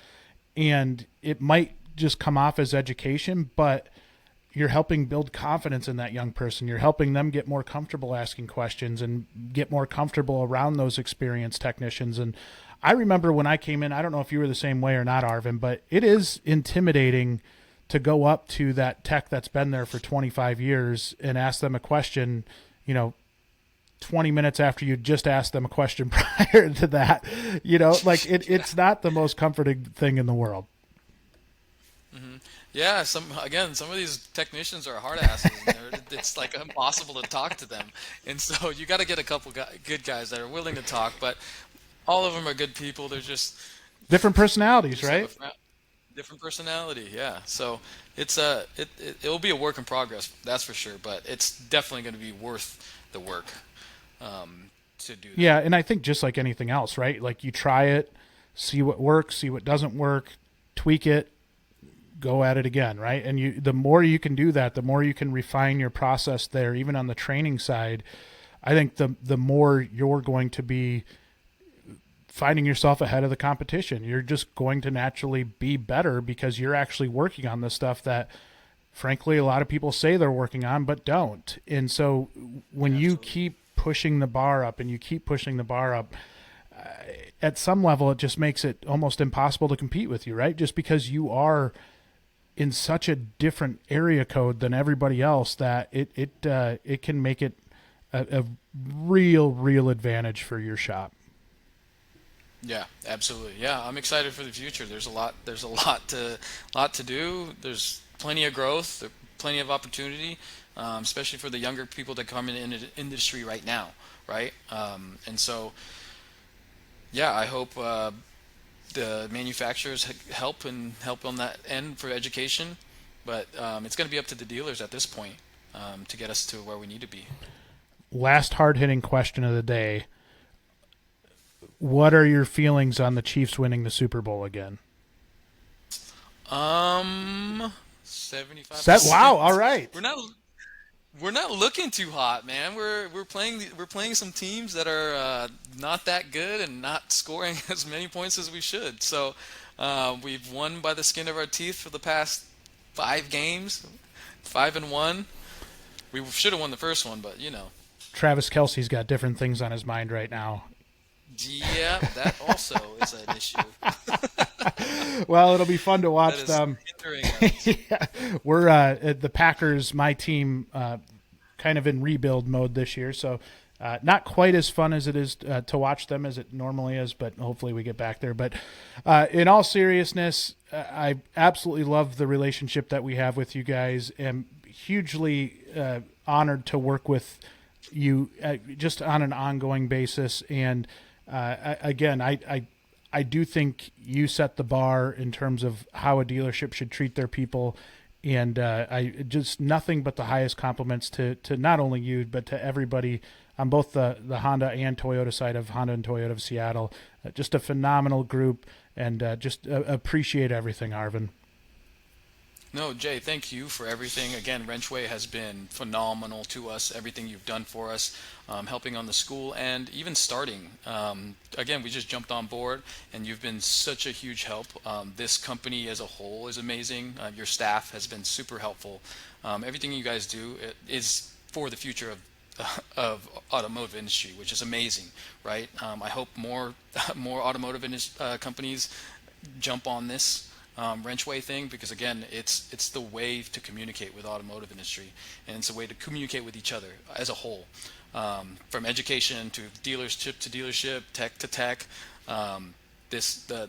and it might just come off as education, but you're helping build confidence in that young person. You're helping them get more comfortable asking questions and get more comfortable around those experienced technicians. And I remember when I came in, I don't know if you were the same way or not, Arvin, but it is intimidating to go up to that tech that's been there for 25 years and ask them a question, 20 minutes after you just asked them a question prior to that. It's not the most comforting thing in the world. Mm-hmm. Yeah, some of these technicians are hard asses. It's like impossible to talk to them, and so you got to get a couple good guys that are willing to talk. But all of them are good people. They're just different personalities, right? Different personality, yeah. So it'll be a work in progress, that's for sure. But it's definitely going to be worth the work to do that. Yeah, and I think just like anything else, right? Like you try it, see what works, see what doesn't work, tweak it, go at it again, right? And the more you can do that, the more you can refine your process there, even on the training side. I think the more you're going to be finding yourself ahead of the competition. You're just going to naturally be better because you're actually working on the stuff that, frankly, a lot of people say they're working on but don't. And so when you keep pushing the bar up and you keep pushing the bar up, at some level it just makes it almost impossible to compete with you, right? Just because you are in such a different area code than everybody else that it can make it a real advantage for your shop. Yeah, absolutely. Yeah, I'm excited for the future. There's a lot to do. There's plenty of growth, plenty of opportunity, especially for the younger people that come in the industry right now, right? And so, yeah, I hope the manufacturers help on that end for education, but it's going to be up to the dealers at this point to get us to where we need to be. Last hard-hitting question of the day. What are your feelings on the Chiefs winning the Super Bowl again? 75%. Wow, all right. We're not looking too hot, man. We're playing some teams that are not that good and not scoring as many points as we should. So we've won by the skin of our teeth for the past 5 games, 5-1. We should have won the first one, but Travis Kelce's got different things on his mind right now. Yeah, that also is an issue. Well, it'll be fun to watch them. Yeah. We're the Packers. My team kind of in rebuild mode this year. So not quite as fun as it is to watch them as it normally is, but hopefully we get back there. But in all seriousness, I absolutely love the relationship that we have with you guys. Am hugely honored to work with you just on an ongoing basis. And I do think you set the bar in terms of how a dealership should treat their people. And I just nothing but the highest compliments to not only you, but to everybody on both the Honda and Toyota side of Honda and Toyota of Seattle. Just a phenomenal group, and just appreciate everything, Arvin. No, Jay, thank you for everything. Again, WrenchWay has been phenomenal to us, everything you've done for us, helping on the school and even starting. Again, we just jumped on board, and you've been such a huge help. This company as a whole is amazing. Your staff has been super helpful. Everything you guys do is for the future of automotive industry, which is amazing, right? I hope more automotive companies jump on this WrenchWay thing, because again, it's the way to communicate with automotive industry, and it's a way to communicate with each other as a whole, from education to dealership to dealership, tech to tech.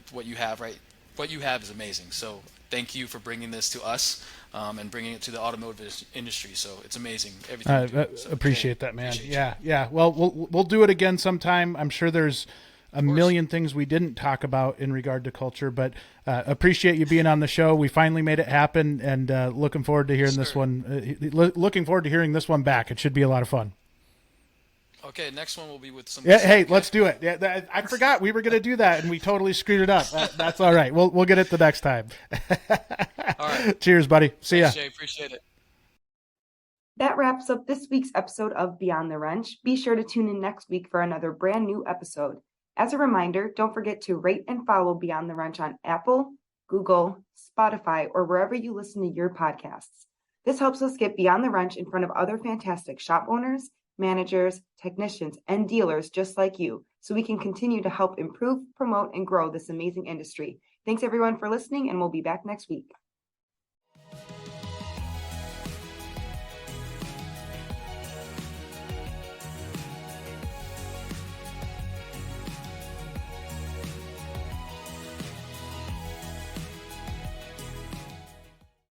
What you have is amazing. So thank you for bringing this to us, and bringing it to the automotive industry. So it's amazing everything you do. So, appreciate that, man. Yeah. Well, we'll do it again sometime. I'm sure there's a million things we didn't talk about in regard to culture, but appreciate you being on the show. We finally made it happen, and looking forward to hearing this one. Looking forward to hearing this one back. It should be a lot of fun. Okay, next one will be with some. Yeah, hey, let's do it. Yeah, I forgot we were going to do that, and we totally screwed it up. That's all right. We'll get it the next time. All right. Cheers, buddy. See ya. Thanks, Jay. Appreciate it. That wraps up this week's episode of Beyond the Wrench. Be sure to tune in next week for another brand new episode. As a reminder, don't forget to rate and follow Beyond the Wrench on Apple, Google, Spotify, or wherever you listen to your podcasts. This helps us get Beyond the Wrench in front of other fantastic shop owners, managers, technicians, and dealers just like you, so we can continue to help improve, promote, and grow this amazing industry. Thanks everyone for listening, and we'll be back next week.